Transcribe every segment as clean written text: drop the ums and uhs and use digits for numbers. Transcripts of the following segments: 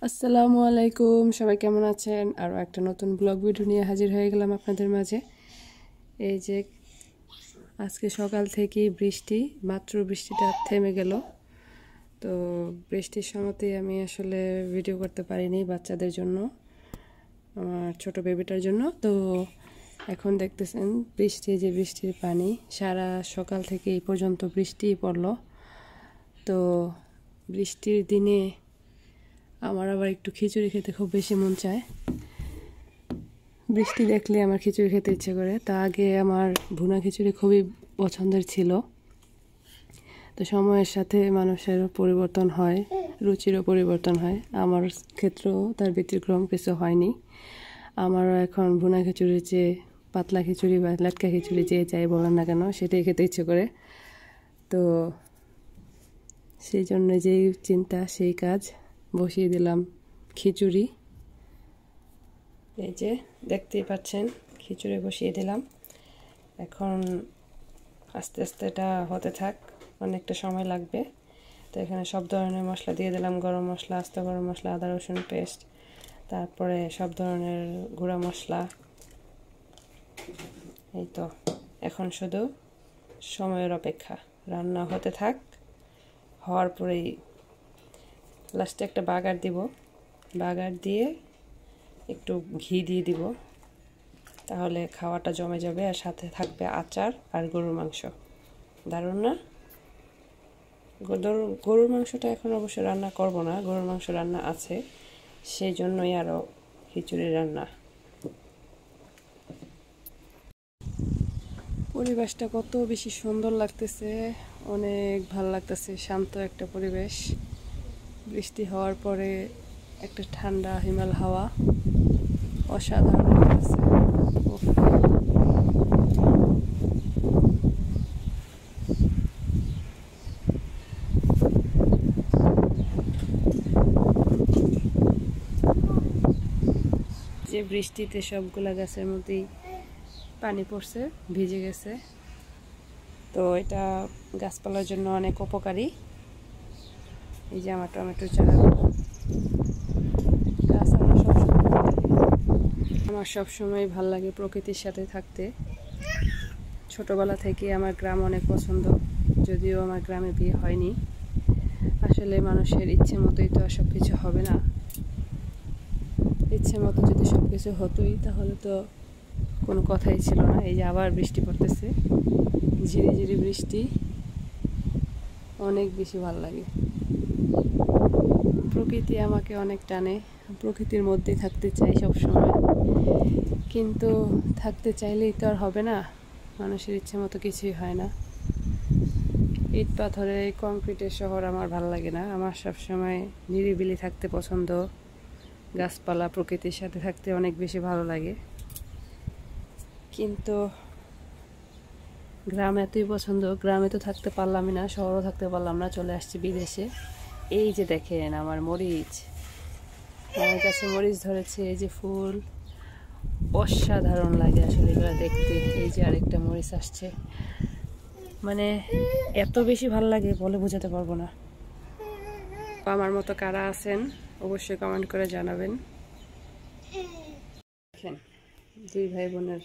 আসসালামু আলাইকুম, সবাই কেমন আছেন? আরও একটা নতুন ব্লগ ভিডিও নিয়ে হাজির হয়ে গেলাম আপনাদের মাঝে। এই যে আজকে সকাল থেকেই বৃষ্টি, মাত্র বৃষ্টিটা থেমে গেল। তো বৃষ্টির সময়তেই আমি আসলে ভিডিও করতে পারিনি বাচ্চাদের জন্য, আমার ছোট বেবিটার জন্য। তো এখন দেখতেছেন বৃষ্টির পানি সারা সকাল থেকে এই পর্যন্ত বৃষ্টিই পড়লো। তো বৃষ্টির দিনে আমার আবার একটু খিচুড়ি খেতে খুব বেশি মন চায়। বৃষ্টি দেখলে আমার খিচুড়ি খেতে ইচ্ছে করে। তা আগে আমার ভুনা খিচুড়ি খুবই পছন্দের ছিল। তো সময়ের সাথে মানুষের পরিবর্তন হয়, রুচিরও পরিবর্তন হয়। আমার ক্ষেত্রেও তার ব্যতিক্রম কিছু হয়নি। আমারও এখন ভুনা খিচুড়ির চেয়ে পাতলা খিচুড়ি বা লাটকা খিচুড়ি যে যাই বলেন না কেন সেটাই খেতে ইচ্ছে করে। তো সেই জন্য যেই চিন্তা সেই কাজ, বসিয়ে দিলাম খিচুড়ি। এই যে দেখতেই পাচ্ছেন খিচুড়ি বসিয়ে দিলাম। এখন আস্তে আস্তে এটা হতে থাক, অনেকটা সময় লাগবে। তো এখানে সব ধরনের মশলা দিয়ে দিলাম, গরম মশলা, আস্ত গরম মশলা, আদা রসুন পেস্ট, তারপরে সব ধরনের গুঁড়া মশলা। এই তো এখন শুধু সময়ের অপেক্ষা, রান্না হতে থাক। হওয়ার পরেই লাস্টে একটা বাগার দিব, বাগার দিয়ে একটু ঘি দিয়ে দিব, তাহলে খাওয়াটা জমে যাবে। আর সাথে থাকবে আচার আর গরুর মাংস। দারুণ না? গরুর মাংসটা এখন অবশ্য রান্না করব না, গরুর মাংস রান্না আছে, সেই জন্যই আরও খিচুড়ি রান্না। পরিবেশটা কত বেশি সুন্দর লাগতেছে, অনেক ভালো লাগতেছে। শান্ত একটা পরিবেশ, বৃষ্টি হওয়ার পরে একটা ঠান্ডা হিমাল হাওয়া, অসাধারণ লাগতেছে। যে বৃষ্টিতে সবগুলা গাছের মধ্যেই পানি পড়ছে, ভিজে গেছে। তো এটা গাছপালার জন্য অনেক উপকারী। এই যে আমার টমেটোর চারা, গাছ আমার সবসময় ভাল লাগে প্রকৃতির সাথে থাকতে। ছোটবেলা থেকে আমার গ্রাম অনেক পছন্দ, যদিও আমার গ্রামে বিয়ে হয়নি। আসলে মানুষের ইচ্ছে মতোই তো আর সব কিছু হবে না। ইচ্ছে মতো যদি সব কিছু হতোই তাহলে তো কোনো কথাই ছিল না। এই যে আবার বৃষ্টি পড়তেছে, ঝিরি ঝিরি বৃষ্টি, অনেক বেশি ভালো লাগে। প্রকৃতি আমাকে অনেক টানে, প্রকৃতির মধ্যে থাকতে চাই সবসময়। কিন্তু থাকতে চাইলেই তো আর হবে না, মানুষের ইচ্ছে মতো কিছুই হয় না। ইট পাথরে কংক্রিটের শহর আমার ভালো লাগে না। আমার সবসময় নিরিবিলি থাকতে পছন্দ, গাছপালা প্রকৃতির সাথে থাকতে অনেক বেশি ভালো লাগে। কিন্তু গ্রাম এতই পছন্দ, গ্রামে তো থাকতে পারলামই না, শহরও থাকতে পারলাম না, চলে আসছি বিদেশে। এই যে দেখেন আমার মরিচ, আমার কাছে মরিচ ধরেছে, এই যে ফুল, অসাধারণ লাগে আসলে এগুলো দেখতে। এই যে আরেকটা মরিচ আসছে, মানে এত বেশি ভালো লাগে বলে বোঝাতে পারবো না। আমার মতো কারা আছেন অবশ্যই কমেন্ট করে জানাবেন। দেখেন দুই ভাই বোনের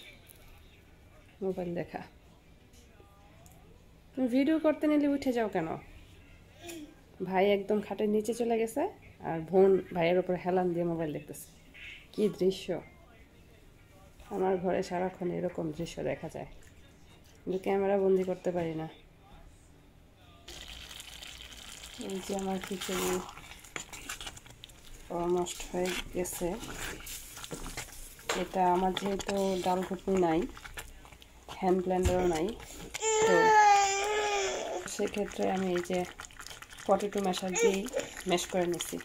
মোবাইল দেখা। তুমি ভিডিও করতে নিলে উঠে যাও কেন? ভাই একদম খাটের নিচে চলে গেছে আর বোন ভাইয়ের উপর হেলান দিয়ে মোবাইল দেখতেছে। কি দৃশ্য! আমার ঘরে সারাক্ষণ এরকম দৃশ্য দেখা যায়, কিন্তু ক্যামেরা বন্দি করতে পারি না। এই যে আমার খিচুড়ি অলমোস্ট হয়ে গেছে। এটা আমার যেহেতু ডাল ঘুটনি নাই, হ্যান্ড ব্লেন্ডারও নাই, তো সেক্ষেত্রে আমি এই যে পটেটো ম্যাশার দিয়েই ম্যাশ করে নিচ্ছি।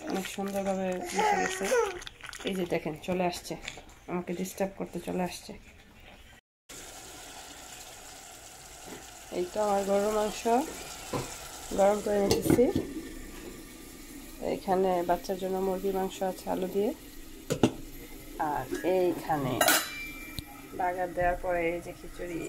অনেক সুন্দরভাবে মিশে গেছে। এই যে দেখেন চলে আসছে, আমাকে ডিস্টার্ব করতে চলে আসছে। এই তো আমার গরুর মাংস গরম করে নিতেছি। এইখানে বাচ্চার জন্য মুরগির মাংস আছে আলু দিয়ে, আর এইখানে বাগার দেওয়ার পরে এই যে খিচুড়ি